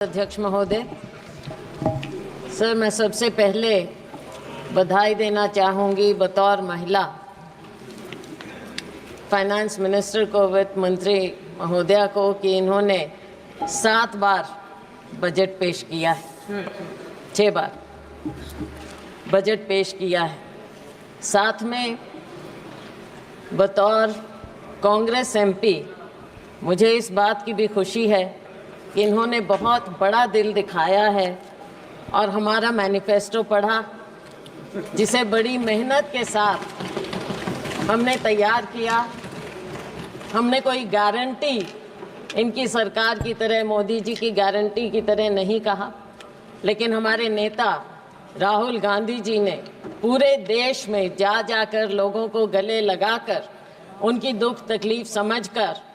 अध्यक्ष महोदय, सर मैं सबसे पहले बधाई देना चाहूँगी बतौर महिला फाइनेंस मिनिस्टर को, वित्त मंत्री महोदया को, कि इन्होंने 7 बार बजट पेश किया है, 6 बार बजट पेश किया है। साथ में बतौर कांग्रेस एमपी मुझे इस बात की भी खुशी है कि इन्होंने बहुत बड़ा दिल दिखाया है और हमारा मैनिफेस्टो पढ़ा, जिसे बड़ी मेहनत के साथ हमने तैयार किया। हमने कोई गारंटी इनकी सरकार की तरह, मोदी जी की गारंटी की तरह नहीं कहा, लेकिन हमारे नेता राहुल गांधी जी ने पूरे देश में जा जाकर लोगों को गले लगाकर उनकी दुख तकलीफ समझकर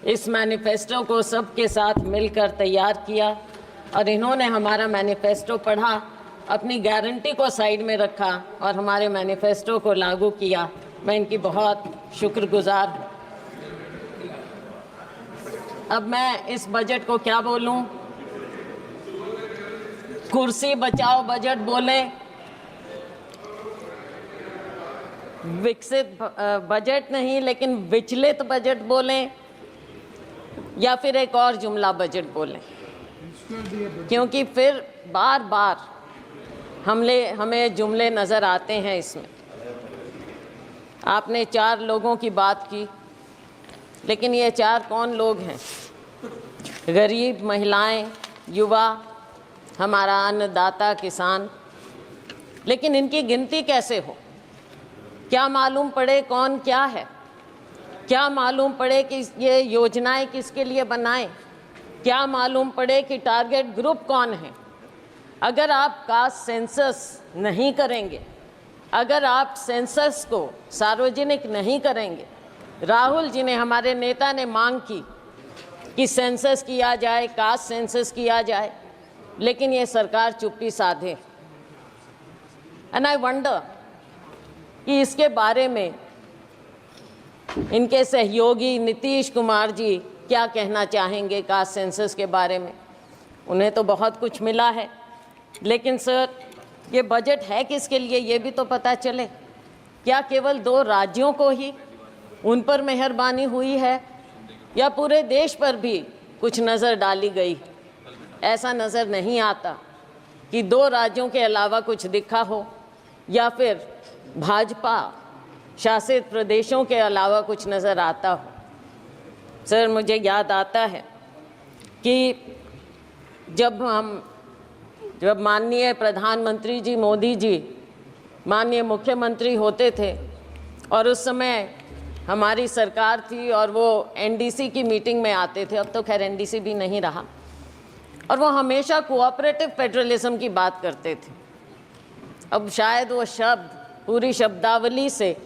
इस मैनिफेस्टो को सबके साथ मिलकर तैयार किया। और इन्होंने हमारा मैनिफेस्टो पढ़ा, अपनी गारंटी को साइड में रखा और हमारे मैनिफेस्टो को लागू किया। मैं इनकी बहुत शुक्रगुजार हूँ। अब मैं इस बजट को क्या बोलूं? कुर्सी बचाओ बजट बोलें, विकसित बजट नहीं लेकिन विचलित बजट बोलें, या फिर एक और जुमला बजट बोलें, क्योंकि फिर बार बार हमें जुमले नज़र आते हैं इसमें। आपने 4 लोगों की बात की, लेकिन ये 4 कौन लोग हैं? गरीब, महिलाएं, युवा, हमारा अन्नदाता किसान। लेकिन इनकी गिनती कैसे हो? क्या मालूम पड़े कौन क्या है? क्या मालूम पड़े कि ये योजनाएं किसके लिए बनाएं? क्या मालूम पड़े कि टारगेट ग्रुप कौन है? अगर आप कास्ट सेंसस नहीं करेंगे, अगर आप सेंसस को सार्वजनिक नहीं करेंगे, राहुल जी ने, हमारे नेता ने मांग की कि सेंसस किया जाए, कास्ट सेंसस किया जाए, लेकिन ये सरकार चुप्पी साधे। एंड आई वंडर कि इसके बारे में इनके सहयोगी नीतीश कुमार जी क्या कहना चाहेंगे कास्ट सेंसस के बारे में। उन्हें तो बहुत कुछ मिला है, लेकिन सर ये बजट है किसके लिए ये भी तो पता चले। क्या केवल 2 राज्यों को ही उन पर मेहरबानी हुई है, या पूरे देश पर भी कुछ नज़र डाली गई? ऐसा नज़र नहीं आता कि 2 राज्यों के अलावा कुछ दिखा हो, या फिर भाजपा शासित प्रदेशों के अलावा कुछ नज़र आता हो। सर मुझे याद आता है कि जब माननीय प्रधानमंत्री जी मोदी जी माननीय मुख्यमंत्री होते थे और उस समय हमारी सरकार थी और वो एनडीसी की मीटिंग में आते थे, अब तो खैर एनडीसी भी नहीं रहा, और वो हमेशा कोऑपरेटिव फेडरलिज्म की बात करते थे। अब शायद वो शब्द पूरी शब्दावली से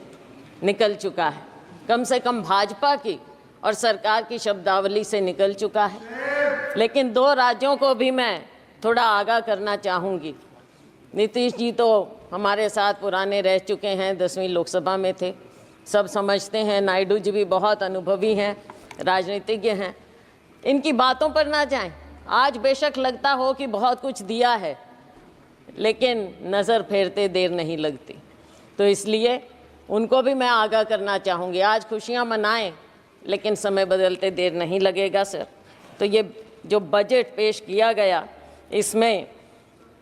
निकल चुका है, कम से कम भाजपा की और सरकार की शब्दावली से निकल चुका है। लेकिन 2 राज्यों को भी मैं थोड़ा आगाह करना चाहूँगी। नीतीश जी तो हमारे साथ पुराने रह चुके हैं, 10वीं लोकसभा में थे, सब समझते हैं। नायडू जी भी बहुत अनुभवी हैं, राजनीतिज्ञ हैं। इनकी बातों पर ना जाएं। आज बेशक लगता हो कि बहुत कुछ दिया है, लेकिन नज़र फेरते देर नहीं लगती, तो इसलिए उनको भी मैं आगाह करना चाहूँगी। आज खुशियाँ मनाएं, लेकिन समय बदलते देर नहीं लगेगा सर। तो ये जो बजट पेश किया गया, इसमें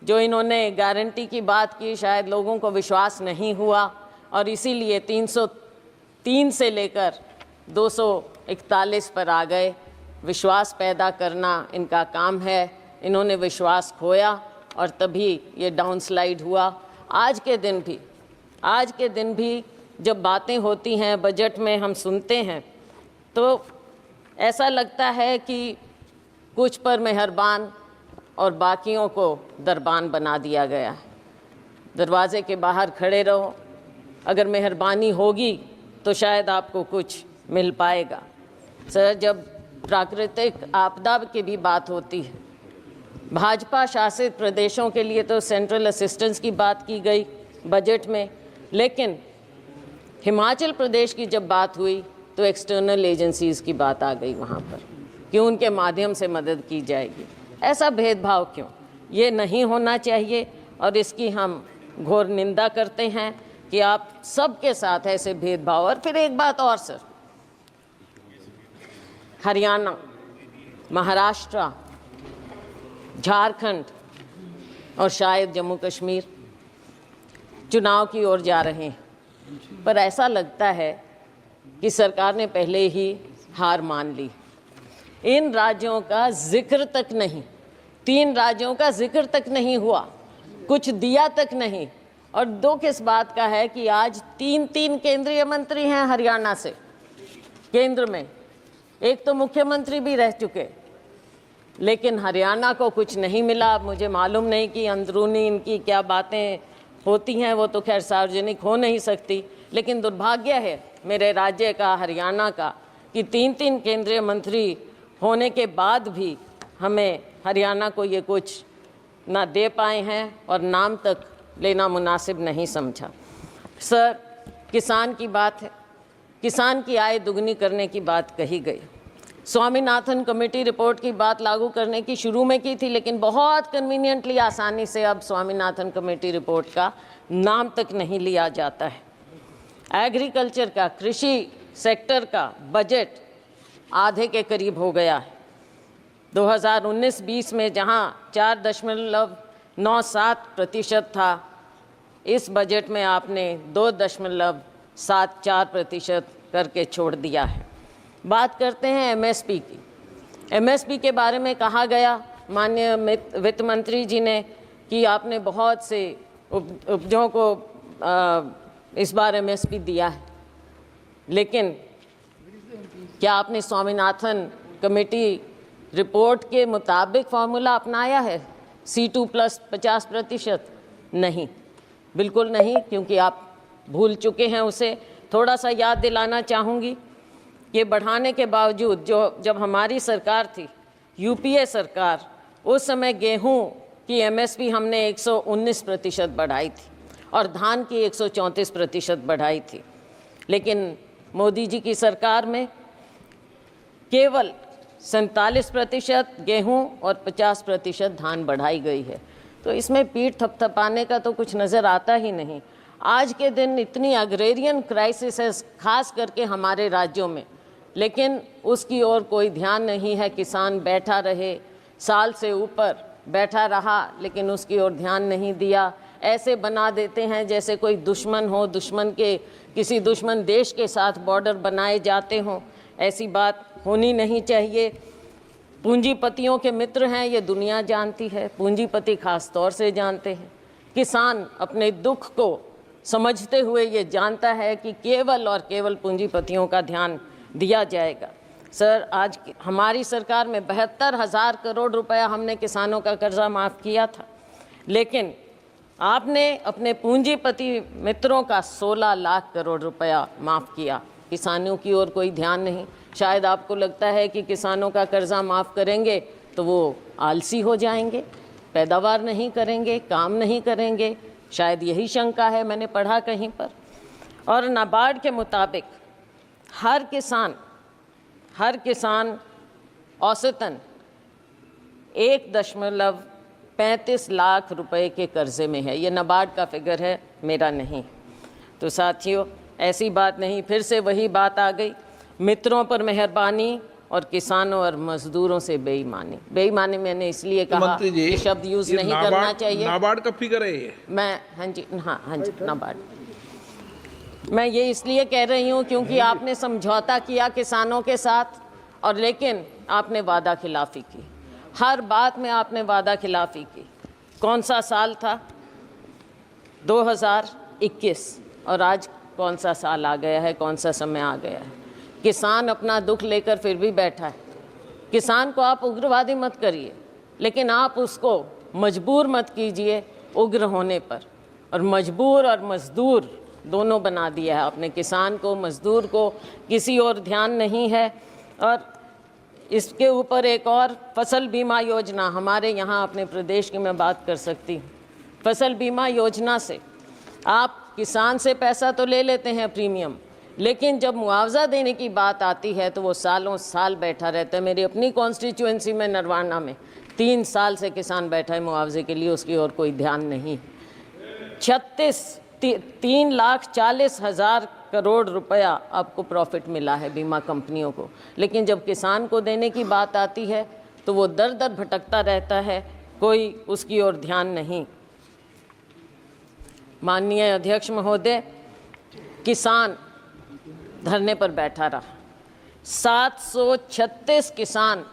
जो इन्होंने गारंटी की बात की, शायद लोगों को विश्वास नहीं हुआ, और इसीलिए 303 से लेकर 241 पर आ गए। विश्वास पैदा करना इनका काम है। इन्होंने विश्वास खोया और तभी ये डाउनस्लाइड हुआ। आज के दिन भी जब बातें होती हैं बजट में, हम सुनते हैं तो ऐसा लगता है कि कुछ पर मेहरबान और बाकियों को दरबान बना दिया गया है। दरवाजे के बाहर खड़े रहो, अगर मेहरबानी होगी तो शायद आपको कुछ मिल पाएगा। सर जब प्राकृतिक आपदा की भी बात होती है, भाजपा शासित प्रदेशों के लिए तो सेंट्रल असिस्टेंस की बात की गई बजट में, लेकिन हिमाचल प्रदेश की जब बात हुई तो एक्सटर्नल एजेंसीज़ की बात आ गई वहाँ पर कि उनके माध्यम से मदद की जाएगी। ऐसा भेदभाव क्यों? ये नहीं होना चाहिए और इसकी हम घोर निंदा करते हैं कि आप सबके साथ ऐसे भेदभाव। और फिर एक बात और सर, हरियाणा, महाराष्ट्र, झारखंड और शायद जम्मू कश्मीर चुनाव की ओर जा रहे हैं, पर ऐसा लगता है कि सरकार ने पहले ही हार मान ली। इन राज्यों का जिक्र तक नहीं, 3 राज्यों का जिक्र तक नहीं हुआ, कुछ दिया तक नहीं। और दुख इस बात का है कि आज 3 केंद्रीय मंत्री हैं हरियाणा से केंद्र में, एक तो मुख्यमंत्री भी रह चुके, लेकिन हरियाणा को कुछ नहीं मिला। मुझे मालूम नहीं कि अंदरूनी इनकी क्या बातें होती हैं, वो तो खैर सार्वजनिक हो नहीं सकती, लेकिन दुर्भाग्य है मेरे राज्य का, हरियाणा का, कि 3 केंद्रीय मंत्री होने के बाद भी हमें हरियाणा को ये कुछ ना दे पाए हैं और नाम तक लेना मुनासिब नहीं समझा। सर, किसान की बात है, किसान की आय दुगनी करने की बात कही गई। स्वामीनाथन कमेटी रिपोर्ट की बात लागू करने की शुरू में की थी, लेकिन बहुत कन्वीनियंटली आसानी से अब स्वामीनाथन कमेटी रिपोर्ट का नाम तक नहीं लिया जाता है। एग्रीकल्चर का, कृषि सेक्टर का बजट आधे के करीब हो गया है। 2019-20 में जहां 4.97% था, इस बजट में आपने 2.74% करके छोड़ दिया है। बात करते हैं एमएसपी की। एमएसपी के बारे में कहा गया माननीय वित्त मंत्री जी ने कि आपने बहुत से उपजों को इस बार एमएसपी दिया है, लेकिन क्या आपने स्वामीनाथन कमेटी रिपोर्ट के मुताबिक फॉर्मूला अपनाया है? C2 plus 50%? नहीं, बिल्कुल नहीं, क्योंकि आप भूल चुके हैं उसे। थोड़ा सा याद दिलाना चाहूँगी कि बढ़ाने के बावजूद जब हमारी सरकार थी, यूपीए सरकार, उस समय गेहूं की एमएसपी हमने 119% बढ़ाई थी और धान की 134% बढ़ाई थी, लेकिन मोदी जी की सरकार में केवल 47% गेहूं और 50% धान बढ़ाई गई है। तो इसमें पीठ थपथपाने का तो कुछ नज़र आता ही नहीं। आज के दिन इतनी अग्रेरियन क्राइसिस है, खास करके हमारे राज्यों में, लेकिन उसकी ओर कोई ध्यान नहीं है। किसान बैठा रहे, साल से ऊपर बैठा रहा, लेकिन उसकी ओर ध्यान नहीं दिया। ऐसे बना देते हैं जैसे कोई दुश्मन हो, किसी दुश्मन देश के साथ बॉर्डर बनाए जाते हों। ऐसी बात होनी नहीं चाहिए। पूंजीपतियों के मित्र हैं, ये दुनिया जानती है, पूंजीपति खास तौर से जानते हैं। किसान अपने दुख को समझते हुए ये जानता है कि केवल और केवल पूंजीपतियों का ध्यान दिया जाएगा। सर, आज हमारी सरकार में 72,000 करोड़ रुपया हमने किसानों का कर्जा माफ़ किया था, लेकिन आपने अपने पूंजीपति मित्रों का 16 लाख करोड़ रुपया माफ़ किया। किसानों की ओर कोई ध्यान नहीं। शायद आपको लगता है कि किसानों का कर्जा माफ़ करेंगे तो वो आलसी हो जाएंगे, पैदावार नहीं करेंगे, काम नहीं करेंगे, शायद यही शंका है, मैंने पढ़ा कहीं पर। और नाबार्ड के मुताबिक हर किसान औसतन 1.35 लाख रुपए के कर्जे में है। ये नाबार्ड का फिगर है, मेरा नहीं। तो साथियों, ऐसी बात नहीं, फिर से वही बात आ गई, मित्रों पर मेहरबानी और किसानों और मजदूरों से बेईमानी। बेईमानी मैंने इसलिए कहा कि शब्द यूज़ नहीं करना चाहिए। नाबार्ड का फिगर है ये? मैं हाँ जी नाबार्ड। मैं ये इसलिए कह रही हूँ क्योंकि आपने समझौता किया किसानों के साथ, और लेकिन आपने वादा खिलाफ़ी की। हर बात में आपने वादा खिलाफ़ी की। कौन सा साल था? 2021, और आज कौन सा साल आ गया है, कौन सा समय आ गया है। किसान अपना दुख लेकर फिर भी बैठा है। किसान को आप उग्रवादी मत करिए, लेकिन आप उसको मजबूर मत कीजिए उग्र होने पर। और मजबूर और मजदूर दोनों बना दिया है आपने, किसान को, मजदूर को, किसी और ध्यान नहीं है। और इसके ऊपर एक और फसल बीमा योजना हमारे यहाँ अपने प्रदेश की मैं बात कर सकती हूँ। फसल बीमा योजना से आप किसान से पैसा तो ले लेते हैं प्रीमियम, लेकिन जब मुआवजा देने की बात आती है तो वो सालों साल बैठा रहता है। मेरी अपनी कॉन्स्टिट्यूएंसी में नरवाना में 3 साल से किसान बैठा है मुआवजे के लिए, उसकी और कोई ध्यान नहीं। 3,40,000 करोड़ रुपया आपको प्रॉफिट मिला है बीमा कंपनियों को, लेकिन जब किसान को देने की बात आती है तो वो दर दर भटकता रहता है, कोई उसकी ओर ध्यान नहीं। माननीय अध्यक्ष महोदय, किसान धरने पर बैठा रहा, 736 किसान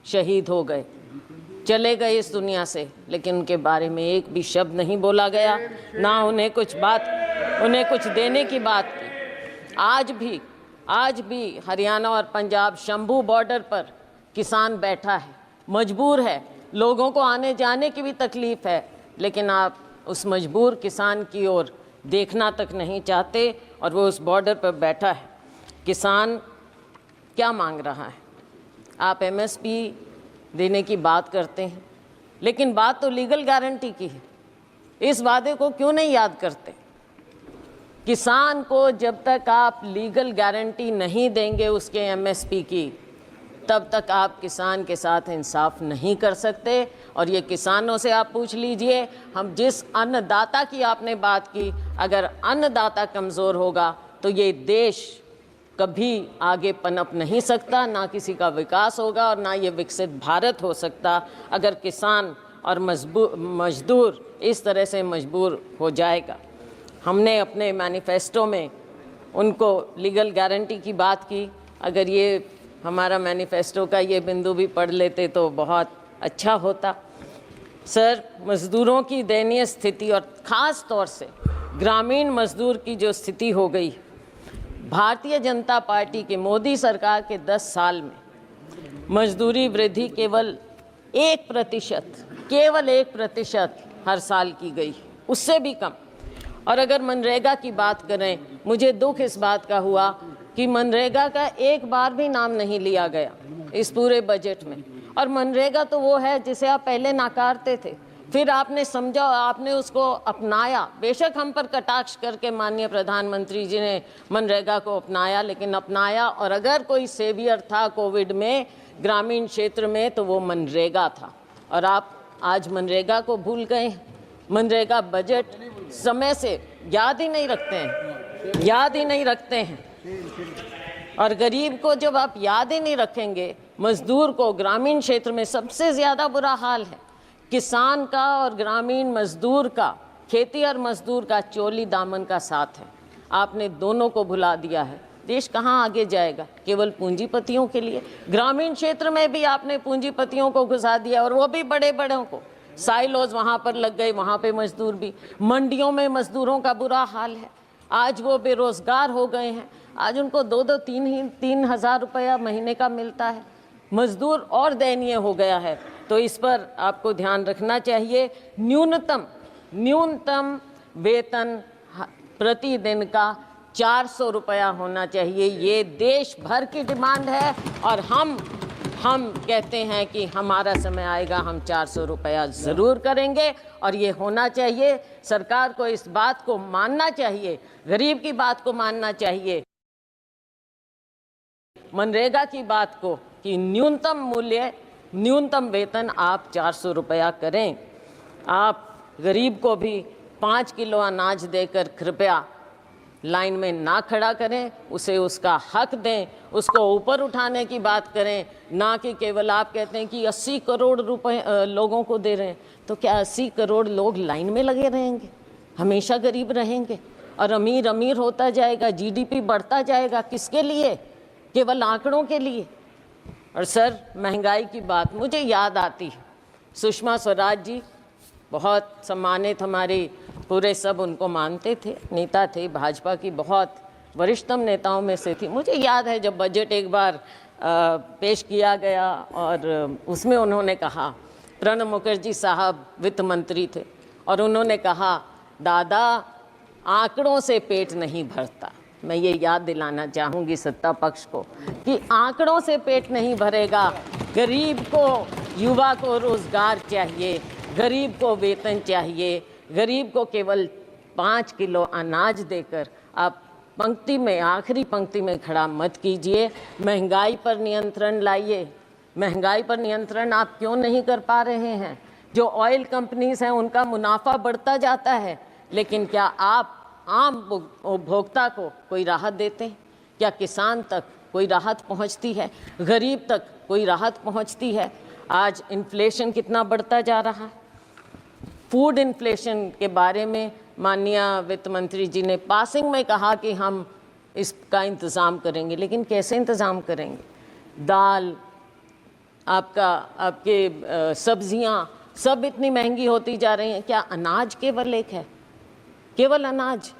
शहीद हो गए, चले गए इस दुनिया से, लेकिन उनके बारे में एक भी शब्द नहीं बोला गया, ना उन्हें कुछ देने की बात की। आज भी हरियाणा और पंजाब शंभू बॉर्डर पर किसान बैठा है, मजबूर है, लोगों को आने जाने की भी तकलीफ है, लेकिन आप उस मजबूर किसान की ओर देखना तक नहीं चाहते और वो उस बॉर्डर पर बैठा है। किसान क्या मांग रहा है? आप एमएसपी देने की बात करते हैं, लेकिन बात तो लीगल गारंटी की है। इस वादे को क्यों नहीं याद करते? किसान को जब तक आप लीगल गारंटी नहीं देंगे उसके एमएसपी की, तब तक आप किसान के साथ इंसाफ नहीं कर सकते। और ये किसानों से आप पूछ लीजिए, हम जिस अन्नदाता की आपने बात की, अगर अन्नदाता कमज़ोर होगा तो ये देश कभी आगे पनप नहीं सकता, ना किसी का विकास होगा और ना ये विकसित भारत हो सकता अगर किसान और मजदूर इस तरह से मजबूर हो जाएगा। हमने अपने मैनिफेस्टो में उनको लीगल गारंटी की बात की। अगर ये हमारा मैनिफेस्टो का ये बिंदु भी पढ़ लेते तो बहुत अच्छा होता। सर, मज़दूरों की दयनीय स्थिति और ख़ास तौर से ग्रामीण मज़दूर की जो स्थिति हो गई, भारतीय जनता पार्टी के मोदी सरकार के 10 साल में मजदूरी वृद्धि केवल 1% हर साल की गई, उससे भी कम। और अगर मनरेगा की बात करें, मुझे दुख इस बात का हुआ कि मनरेगा का एक बार भी नाम नहीं लिया गया इस पूरे बजट में। और मनरेगा तो वो है जिसे आप पहले नाकारते थे, फिर आपने समझा, आपने उसको अपनाया। बेशक हम पर कटाक्ष करके माननीय प्रधानमंत्री जी ने मनरेगा को अपनाया, लेकिन अपनाया। और अगर कोई सेवियर था कोविड में ग्रामीण क्षेत्र में तो वो मनरेगा था, और आप आज मनरेगा को भूल गए। मनरेगा बजट समय से याद ही नहीं रखते हैं। और गरीब को जब आप याद ही नहीं रखेंगे, मजदूर को ग्रामीण क्षेत्र में सबसे ज़्यादा बुरा हाल है। किसान का और ग्रामीण मजदूर का, खेती और मजदूर का चोली दामन का साथ है। आपने दोनों को भुला दिया है। देश कहाँ आगे जाएगा? केवल पूंजीपतियों के लिए। ग्रामीण क्षेत्र में भी आपने पूंजीपतियों को घुसा दिया, और वो भी बड़े बड़ों को। साइलोज वहाँ पर लग गए, वहाँ पे मजदूर भी। मंडियों में मजदूरों का बुरा हाल है। आज वो बेरोजगार हो गए हैं, आज उनको 2-3 हज़ार रुपया महीने का मिलता है। मजदूर और दयनीय हो गया है। तो इस पर आपको ध्यान रखना चाहिए। न्यूनतम वेतन प्रतिदिन का 400 रुपया होना चाहिए। ये देश भर की डिमांड है, और हम कहते हैं कि हमारा समय आएगा, हम 400 रुपया ज़रूर करेंगे, और ये होना चाहिए। सरकार को इस बात को मानना चाहिए, गरीब की बात को मानना चाहिए, मनरेगा की बात को, कि न्यूनतम वेतन आप 400 रुपया करें। आप गरीब को भी 5 किलो अनाज देकर कृपया लाइन में ना खड़ा करें, उसे उसका हक दें, उसको ऊपर उठाने की बात करें, ना कि केवल आप कहते हैं कि 80 करोड़ रुपए लोगों को दे रहे हैं। तो क्या 80 करोड़ लोग लाइन में लगे रहेंगे? हमेशा गरीब रहेंगे और अमीर अमीर होता जाएगा, जीडीपी बढ़ता जाएगा। किसके लिए? केवल आंकड़ों के लिए। और सर, महंगाई की बात मुझे याद आती है। सुषमा स्वराज जी बहुत सम्मानित, हमारे पूरे सब उनको मानते थे, नेता थे, भाजपा की बहुत वरिष्ठतम नेताओं में से थी। मुझे याद है जब बजट एक बार पेश किया गया और उसमें उन्होंने कहा, प्रणब मुखर्जी साहब वित्त मंत्री थे, और उन्होंने कहा, दादा आंकड़ों से पेट नहीं भरता। मैं ये याद दिलाना चाहूँगी सत्ता पक्ष को कि आंकड़ों से पेट नहीं भरेगा। गरीब को, युवा को रोज़गार चाहिए, गरीब को वेतन चाहिए। गरीब को केवल 5 किलो अनाज देकर आप पंक्ति में, आखिरी पंक्ति में खड़ा मत कीजिए। महंगाई पर नियंत्रण लाइए। महंगाई पर नियंत्रण आप क्यों नहीं कर पा रहे हैं? जो ऑयल कंपनीज हैं उनका मुनाफा बढ़ता जाता है, लेकिन क्या आप आम उपभोक्ता को कोई राहत देते हैं? क्या किसान तक कोई राहत पहुंचती है? गरीब तक कोई राहत पहुंचती है? आज इन्फ्लेशन कितना बढ़ता जा रहा है। फूड इन्फ्लेशन के बारे में माननीय वित्त मंत्री जी ने पासिंग में कहा कि हम इसका इंतज़ाम करेंगे, लेकिन कैसे इंतज़ाम करेंगे? दाल, आपके सब्जियां सब इतनी महंगी होती जा रही हैं। क्या अनाज केवल एक है? केवल अनाज?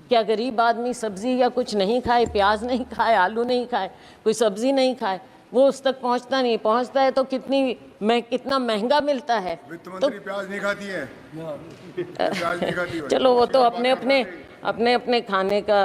क्या गरीब आदमी सब्जी या कुछ नहीं खाए, प्याज नहीं खाए, आलू नहीं खाए, कोई सब्जी नहीं खाए, वो उस तक पहुंचता नहीं? पहुंचता है तो कितना महंगा मिलता है। वित्त मंत्री प्याज नहीं खाती है, प्याज नहीं खाती है। चलो वो तो अपने अपने खाने का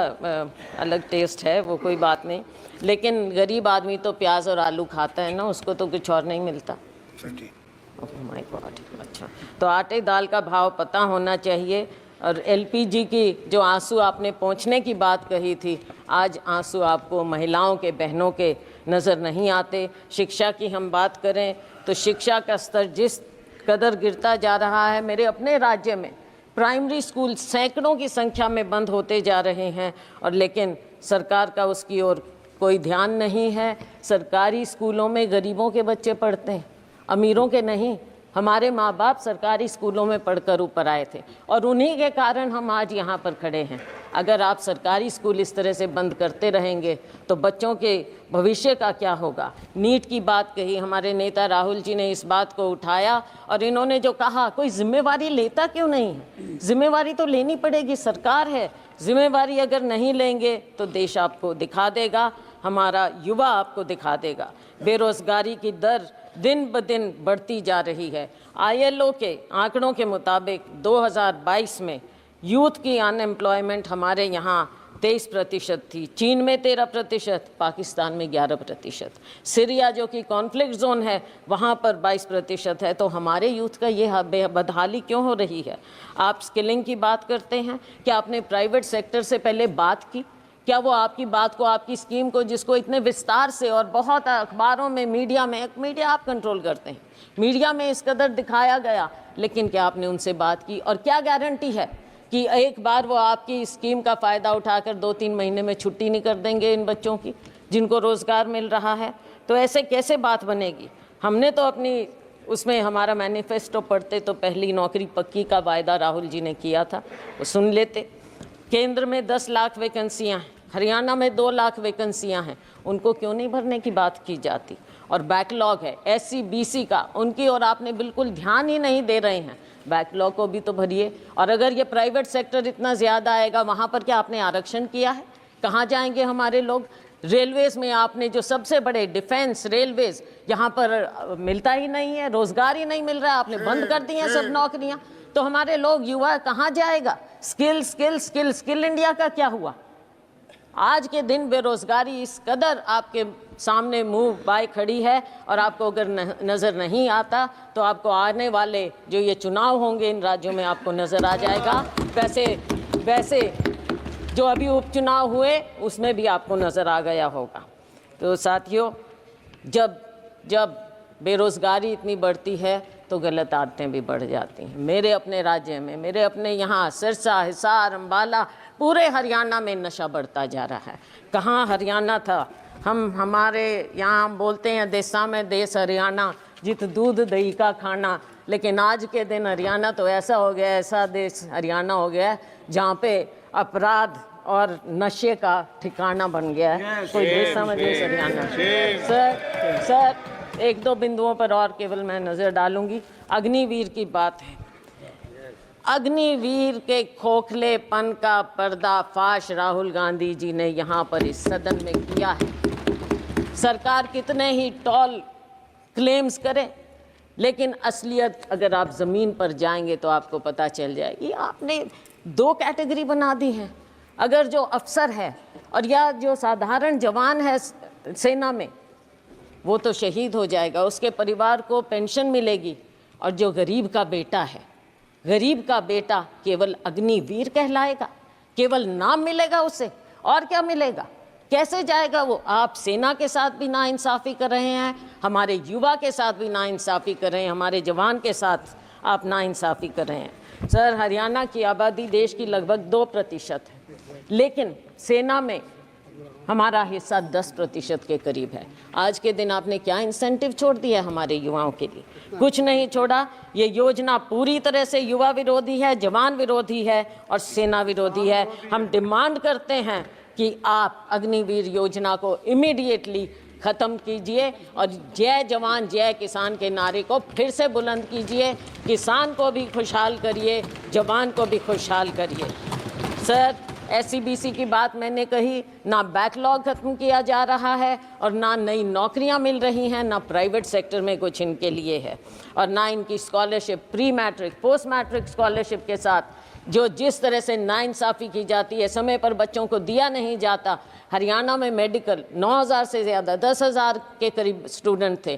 अलग टेस्ट है, वो कोई बात नहीं, लेकिन गरीब आदमी तो प्याज और आलू खाता है ना, उसको तो कुछ और नहीं मिलता। My God. अच्छा, तो आटे दाल का भाव पता होना चाहिए। और एलपीजी की जो आंसू आपने पहुंचने की बात कही थी, आज आंसू आपको महिलाओं के, बहनों के नज़र नहीं आते। शिक्षा की हम बात करें तो शिक्षा का स्तर जिस कदर गिरता जा रहा है, मेरे अपने राज्य में प्राइमरी स्कूल सैकड़ों की संख्या में बंद होते जा रहे हैं, और लेकिन सरकार का उसकी ओर कोई ध्यान नहीं है। सरकारी स्कूलों में गरीबों के बच्चे पढ़ते हैं, अमीरों के नहीं। हमारे माँ बाप सरकारी स्कूलों में पढ़कर ऊपर आए थे, और उन्हीं के कारण हम आज यहाँ पर खड़े हैं। अगर आप सरकारी स्कूल इस तरह से बंद करते रहेंगे तो बच्चों के भविष्य का क्या होगा? नीट की बात कही, हमारे नेता राहुल जी ने इस बात को उठाया, और इन्होंने जो कहा, कोई जिम्मेवारी लेता क्यों नहीं है? जिम्मेवारी तो लेनी पड़ेगी, सरकार है। जिम्मेवारी अगर नहीं लेंगे तो देश आपको दिखा देगा, हमारा युवा आपको दिखा देगा। बेरोजगारी की दर दिन ब दिन बढ़ती जा रही है। ILO के आंकड़ों के मुताबिक 2022 में यूथ की अनएम्प्लॉयमेंट हमारे यहाँ 23% थी, चीन में 13%, पाकिस्तान में 11%, सीरिया जो कि कॉन्फ्लिक्ट जोन है वहाँ पर 22% है। तो हमारे यूथ का ये बदहाली क्यों हो रही है? आप स्किलिंग की बात करते हैं, क्या आपने प्राइवेट सेक्टर से पहले बात की? क्या वो आपकी बात को, आपकी स्कीम को, जिसको इतने विस्तार से और बहुत अखबारों में, मीडिया आप कंट्रोल करते हैं, मीडिया में इस कदर दिखाया गया, लेकिन क्या आपने उनसे बात की? और क्या गारंटी है कि एक बार वो आपकी स्कीम का फ़ायदा उठाकर 2-3 महीने में छुट्टी नहीं कर देंगे इन बच्चों की, जिनको रोज़गार मिल रहा है? तो ऐसे कैसे बात बनेगी? हमने तो अपनी उसमें हमारा मैनिफेस्टो पढ़ते तो पहली नौकरी पक्की का वायदा राहुल जी ने किया था, वो सुन लेते। केंद्र में 10 लाख वैकेंसियाँ हैं, हरियाणा में 2 लाख वैकेंसियाँ हैं, उनको क्यों नहीं भरने की बात की जाती? और बैकलॉग है SC BC का, उनकी और आपने बिल्कुल ध्यान ही नहीं दे रहे हैं। बैकलॉग को भी तो भरिए। और अगर ये प्राइवेट सेक्टर इतना ज़्यादा आएगा, वहाँ पर क्या आपने आरक्षण किया है? कहाँ जाएंगे हमारे लोग? रेलवेज़ में आपने जो सबसे बड़े डिफेंस रेलवेज़, यहाँ पर मिलता ही नहीं है, रोज़गार ही नहीं मिल रहा है, आपने बंद कर दी हैं सब नौकरियाँ। तो हमारे लोग, युवा कहाँ जाएगा? स्किल इंडिया का क्या हुआ? आज के दिन बेरोजगारी इस कदर आपके सामने मुंह बाय खड़ी है, और आपको अगर नज़र नहीं आता तो आपको आने वाले जो ये चुनाव होंगे इन राज्यों में आपको नज़र आ जाएगा। वैसे जो अभी उपचुनाव हुए उसमें भी आपको नज़र आ गया होगा। तो साथियों, जब बेरोज़गारी इतनी बढ़ती है तो गलत आदतें भी बढ़ जाती हैं। मेरे अपने राज्य में, मेरे अपने यहाँ सिरसा, हिसार, अम्बाला, पूरे हरियाणा में नशा बढ़ता जा रहा है। कहाँ हरियाणा था? हमारे यहाँ बोलते हैं देशा में देश हरियाणा, जित दूध दही का खाना। लेकिन आज के दिन हरियाणा तो ऐसा हो गया, ऐसा देश हरियाणा हो गया है जहाँ पे अपराध और नशे का ठिकाना बन गया है। कोई देशा में देश हरियाणा। सर 1-2 बिंदुओं पर और केवल मैं नज़र डालूंगी। अग्निवीर की बात है। अग्निवीर के खोखलेपन का पर्दाफाश राहुल गांधी जी ने यहाँ पर इस सदन में किया है। सरकार कितने ही टॉल क्लेम्स करे, लेकिन असलियत अगर आप ज़मीन पर जाएंगे तो आपको पता चल जाएगी। आपने 2 कैटेगरी बना दी है। अगर जो अफसर है और या जो साधारण जवान है सेना में, वो तो शहीद हो जाएगा, उसके परिवार को पेंशन मिलेगी। और जो गरीब का बेटा है, गरीब का बेटा केवल अग्निवीर कहलाएगा, केवल नाम मिलेगा उसे, और क्या मिलेगा? कैसे जाएगा वो? आप सेना के साथ भी नाइंसाफ़ी कर रहे हैं, हमारे युवा के साथ भी नाइंसाफ़ी कर रहे हैं, हमारे जवान के साथ आप नाइंसाफ़ी कर रहे हैं। सर, हरियाणा की आबादी देश की लगभग 2% है, लेकिन सेना में हमारा हिस्सा 10% के करीब है। आज के दिन आपने क्या इंसेंटिव छोड़ दिया हमारे युवाओं के लिए? कुछ नहीं छोड़ा। ये योजना पूरी तरह से युवा विरोधी है, जवान विरोधी है और सेना विरोधी है। हम डिमांड करते हैं कि आप अग्निवीर योजना को इमीडिएटली ख़त्म कीजिए और जय जवान जय किसान के नारे को फिर से बुलंद कीजिए। किसान को भी खुशहाल करिए, जवान को भी खुशहाल करिए। सर, SCBC की बात मैंने कही, ना बैकलॉग खत्म किया जा रहा है और ना नई नौकरियां मिल रही हैं, ना प्राइवेट सेक्टर में कुछ इनके लिए है, और ना इनकी scholarship, pre matric, post matric scholarship के साथ जो जिस तरह से नाइंसाफ़ी की जाती है, समय पर बच्चों को दिया नहीं जाता। हरियाणा में मेडिकल 9,000 से ज़्यादा, 10,000 के करीब स्टूडेंट थे,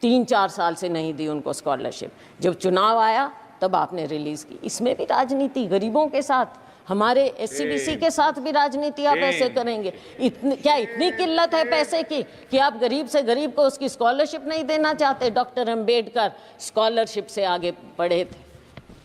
3-4 साल से नहीं दी उनको स्कॉलरशिप। जब चुनाव आया तब आपने रिलीज़ की। इसमें भी राजनीति, गरीबों के साथ, हमारे SCBC के साथ भी राजनीति आप ऐसे करेंगे? क्या इतनी किल्लत है पैसे की कि आप गरीब से गरीब को उसकी स्कॉलरशिप नहीं देना चाहते? डॉक्टर अंबेडकर स्कॉलरशिप से आगे बढ़े थे।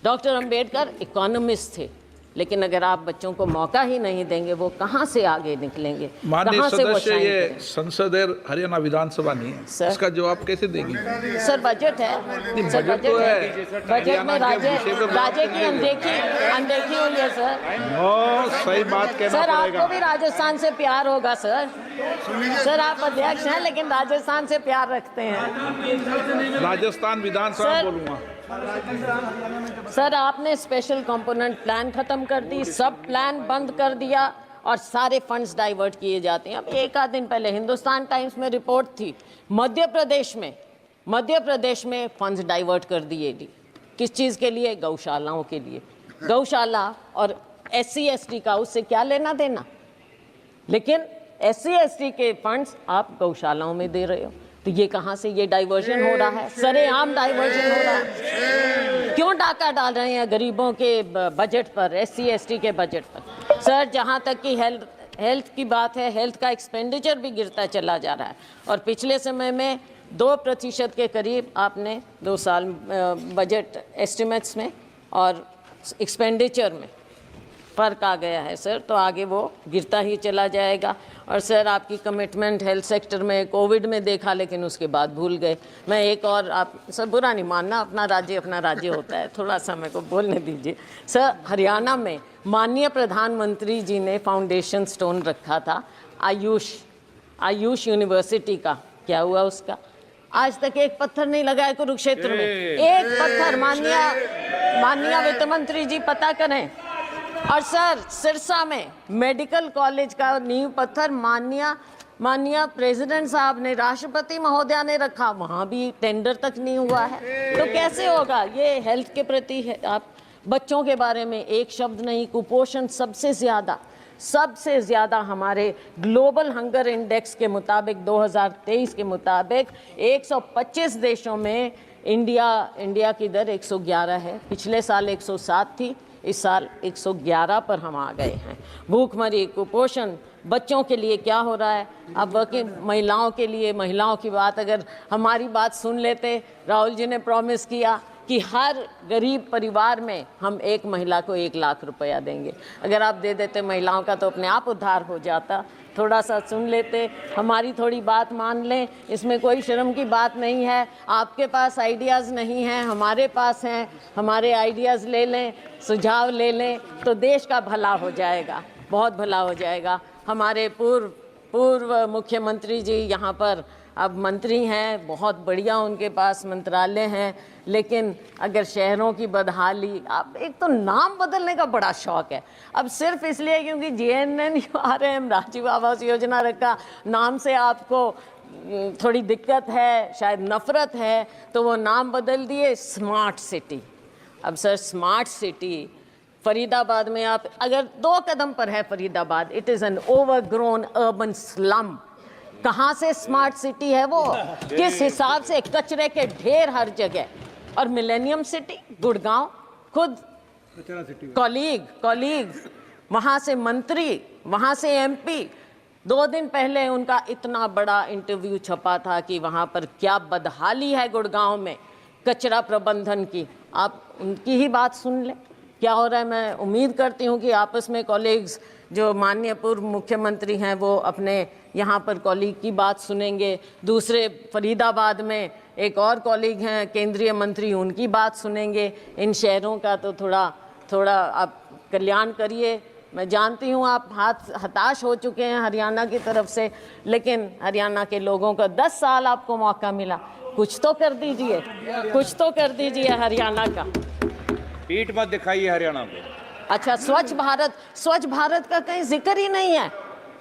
डॉक्टर अंबेडकर इकोनॉमिस्ट थे, लेकिन अगर आप बच्चों को मौका ही नहीं देंगे, वो कहाँ से आगे निकलेंगे? माननीय सदस्य, ये संसद है, हरियाणा विधानसभा नहीं है, सर, इसका जवाब कैसे देंगे? सर, बजट है, सर, बजट तो है। बजट में राज्य की अनदेखी हुई है सर। सही बात कहना सर, पड़ेगा। आपको भी राजस्थान से प्यार होगा सर। सर, आप अध्यक्ष हैं लेकिन राजस्थान से प्यार रखते हैं। राजस्थान विधानसभा सर, बोलूंगा। सर, आपने स्पेशल कंपोनेंट प्लान खत्म कर दी, सब प्लान बंद कर दिया और सारे फंड्स डाइवर्ट किए जाते हैं। अब एक आध दिन पहले हिंदुस्तान टाइम्स में रिपोर्ट थी, मध्य प्रदेश में फंड्स डाइवर्ट कर दिए। किस चीज़ के लिए? गौशालाओं के लिए। गौशाला और SC ST का उससे क्या लेना देना? लेकिन SC ST के फंड्स आप गौशालाओं में दे रहे हो, तो ये कहाँ से ये डाइवर्जन हो रहा है? सरेआम डाइवर्जन हो रहा है। क्यों डाका डाल रहे हैं गरीबों के बजट पर, SC ST के बजट पर? सर, जहाँ तक कि हेल्थ की बात है, हेल्थ का एक्सपेंडिचर भी गिरता चला जा रहा है और पिछले समय में 2% के करीब आपने 2 साल बजट एस्टिमेट्स में और एक्सपेंडिचर में फ़र्क आ गया है सर, तो आगे वो गिरता ही चला जाएगा। और सर, आपकी कमिटमेंट हेल्थ सेक्टर में कोविड में देखा, लेकिन उसके बाद भूल गए। मैं एक और, आप सर बुरा नहीं मानना, अपना राज्य होता है, थोड़ा सा मेरे को बोलने दीजिए। सर, हरियाणा में माननीय प्रधानमंत्री जी ने फाउंडेशन स्टोन रखा था आयुष यूनिवर्सिटी का, क्या हुआ उसका? आज तक एक पत्थर नहीं लगा है कुरुक्षेत्र में, एक पत्थर। माननीय वित्त मंत्री जी पता करें। और सर, सिरसा में मेडिकल कॉलेज का नींव पत्थर माननीय प्रेसिडेंट साहब ने, राष्ट्रपति महोदया ने रखा, वहाँ भी टेंडर तक नहीं हुआ है, तो कैसे होगा? ये हेल्थ के प्रति है। आप बच्चों के बारे में एक शब्द नहीं। कुपोषण सबसे ज़्यादा हमारे ग्लोबल हंगर इंडेक्स के मुताबिक 2023 के मुताबिक 125 देशों में इंडिया की दर 111 है। पिछले साल 107 थी, इस साल 111 पर हम आ गए हैं। भूखमरी, कुपोषण, बच्चों के लिए क्या हो रहा है? अब वर्किंग महिलाओं के लिए, महिलाओं की बात अगर हमारी बात सुन लेते, राहुल जी ने प्रॉमिस किया कि हर गरीब परिवार में हम एक महिला को 1 लाख रुपया देंगे। अगर आप दे देते महिलाओं का तो अपने आप उद्धार हो जाता। थोड़ा सा सुन लेते, हमारी थोड़ी बात मान लें, इसमें कोई शर्म की बात नहीं है। आपके पास आइडियाज़ नहीं हैं, हमारे पास हैं, हमारे आइडियाज़ ले लें, सुझाव ले लें, तो देश का भला हो जाएगा, बहुत भला हो जाएगा। हमारे पूर्व मुख्यमंत्री जी यहाँ पर अब मंत्री हैं, बहुत बढ़िया उनके पास मंत्रालय हैं, लेकिन अगर शहरों की बदहाली, आप एक तो नाम बदलने का बड़ा शौक है, अब सिर्फ इसलिए क्योंकि JNNURM राजीव आवास योजना रखा, नाम से आपको थोड़ी दिक्कत है, शायद नफरत है, तो वो नाम बदल दिए स्मार्ट सिटी। अब सर, स्मार्ट सिटी फरीदाबाद में, आप अगर 2 कदम पर है Faridabad, it is an overgrown urban slum. कहाँ से स्मार्ट सिटी है वो? किस हिसाब से? कचरे के ढेर हर जगह। और मिलेनियम सिटी गुड़गांव, खुद कॉलीग, वहाँ से मंत्री, वहाँ से MP, 2 दिन पहले उनका इतना बड़ा इंटरव्यू छपा था कि वहाँ पर क्या बदहाली है गुड़गांव में कचरा प्रबंधन की। आप उनकी ही बात सुन लें क्या हो रहा है। मैं उम्मीद करती हूँ कि आपस में कॉलीग्स जो माननीय पूर्व मुख्यमंत्री हैं वो अपने यहाँ पर कॉलीग की बात सुनेंगे, दूसरे फरीदाबाद में एक और कॉलीग हैं केंद्रीय मंत्री, उनकी बात सुनेंगे। इन शहरों का तो थोड़ा आप कल्याण करिए। मैं जानती हूँ आप हताश हो चुके हैं हरियाणा की तरफ से, लेकिन हरियाणा के लोगों का 10 साल आपको मौका मिला, कुछ तो कर दीजिए, कुछ तो कर दीजिए हरियाणा का। पीठ मत दिखाइए हरियाणा पे। अच्छा, स्वच्छ भारत का कहीं जिक्र ही नहीं है,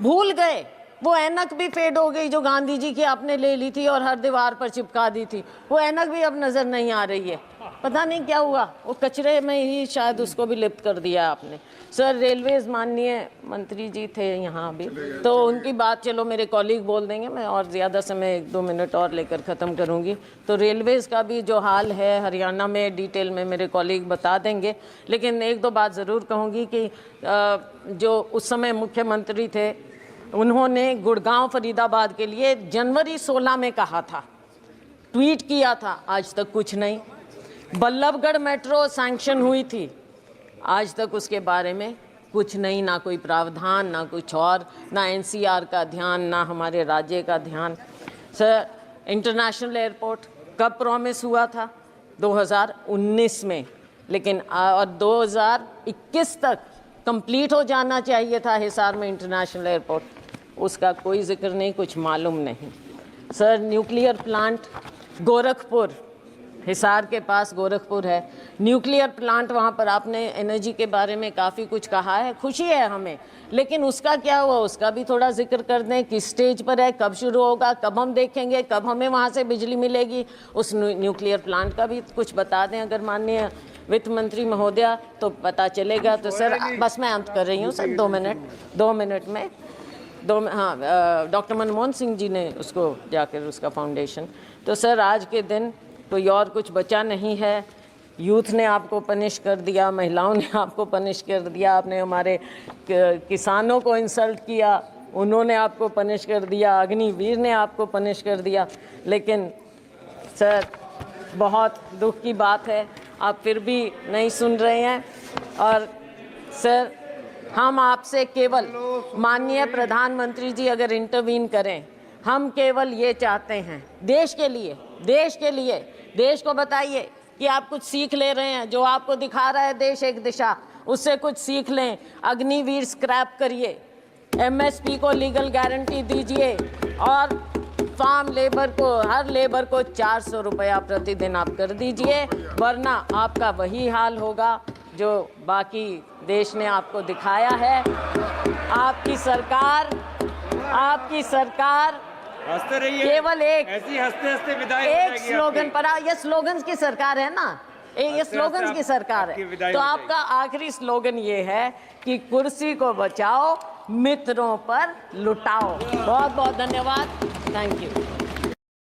भूल गए। वो ऐनक भी फेड हो गई जो गांधी जी की आपने ले ली थी और हर दीवार पर चिपका दी थी, वो ऐनक भी अब नजर नहीं आ रही है। पता नहीं क्या हुआ, वो कचरे में ही शायद उसको भी लिप्त कर दिया आपने। सर, रेलवेज माननीय मंत्री जी थे यहाँ अभी, तो उनकी बात चलो मेरे कॉलीग बोल देंगे, मैं और ज़्यादा समय 1-2 मिनट और लेकर ख़त्म करूँगी। तो रेलवेज़ का भी जो हाल है हरियाणा में डिटेल में मेरे कॉलीग बता देंगे, लेकिन 1-2 बात ज़रूर कहूँगी कि जो उस समय मुख्यमंत्री थे उन्होंने गुड़गांव फरीदाबाद के लिए जनवरी 16 में कहा था, ट्वीट किया था, आज तक कुछ नहीं। बल्लभगढ़ मेट्रो सैंक्शन हुई थी, आज तक उसके बारे में कुछ नहीं, ना कोई प्रावधान, ना कुछ और, ना एनसीआर का ध्यान, ना हमारे राज्य का ध्यान। सर, इंटरनेशनल एयरपोर्ट कब प्रॉमिस हुआ था? 2019 में, लेकिन और 2021 तक कंप्लीट हो जाना चाहिए था हिसार में इंटरनेशनल एयरपोर्ट, उसका कोई जिक्र नहीं, कुछ मालूम नहीं। Sir, nuclear plant Gorakhpur, Hisar के पास गोरखपुर है, न्यूक्लियर प्लांट, वहाँ पर आपने एनर्जी के बारे में काफ़ी कुछ कहा है, खुशी है हमें, लेकिन उसका क्या हुआ, उसका भी थोड़ा जिक्र कर दें। किस स्टेज पर है, कब शुरू होगा, कब हम देखेंगे, कब हमें वहाँ से बिजली मिलेगी, उस न्यूक्लियर प्लांट का भी कुछ बता दें अगर माननीय वित्त मंत्री महोदया, तो पता चलेगा। तो सर, बस मैं अंत कर रही हूँ सर, 2 मिनट में हाँ, डॉक्टर मनमोहन सिंह जी ने उसको जाकर उसका फाउंडेशन। तो सर, आज के दिन कोई और कुछ बचा नहीं है। यूथ ने आपको पनिश कर दिया, महिलाओं ने आपको पनिश कर दिया, आपने हमारे किसानों को इंसल्ट किया, उन्होंने आपको पनिश कर दिया, अग्निवीर ने आपको पनिश कर दिया। लेकिन सर, बहुत दुख की बात है, आप फिर भी नहीं सुन रहे हैं। और सर, हम आपसे केवल, माननीय प्रधानमंत्री जी अगर इंटरवीन करें, हम केवल ये चाहते हैं देश के लिए, देश को बताइए कि आप कुछ सीख ले रहे हैं, जो आपको दिखा रहा है देश एक दिशा, उससे कुछ सीख लें। अग्निवीर स्क्रैप करिए, एमएसपी को लीगल गारंटी दीजिए और फार्म लेबर को, हर लेबर को 400 रुपया प्रतिदिन आप कर दीजिए, वरना आपका वही हाल होगा जो बाकी देश ने आपको दिखाया है। आपकी सरकार हंसते रहिए, केवल ऐसी हंसते विदाई हो जाएगी स्लोगन पर, ये स्लोगन्स की सरकार है ना, ये स्लोगन्स की सरकार है। तो आपका आखिरी स्लोगन ये है कि कुर्सी को बचाओ, मित्रों पर लुटाओ। बहुत बहुत धन्यवाद, थैंक यू।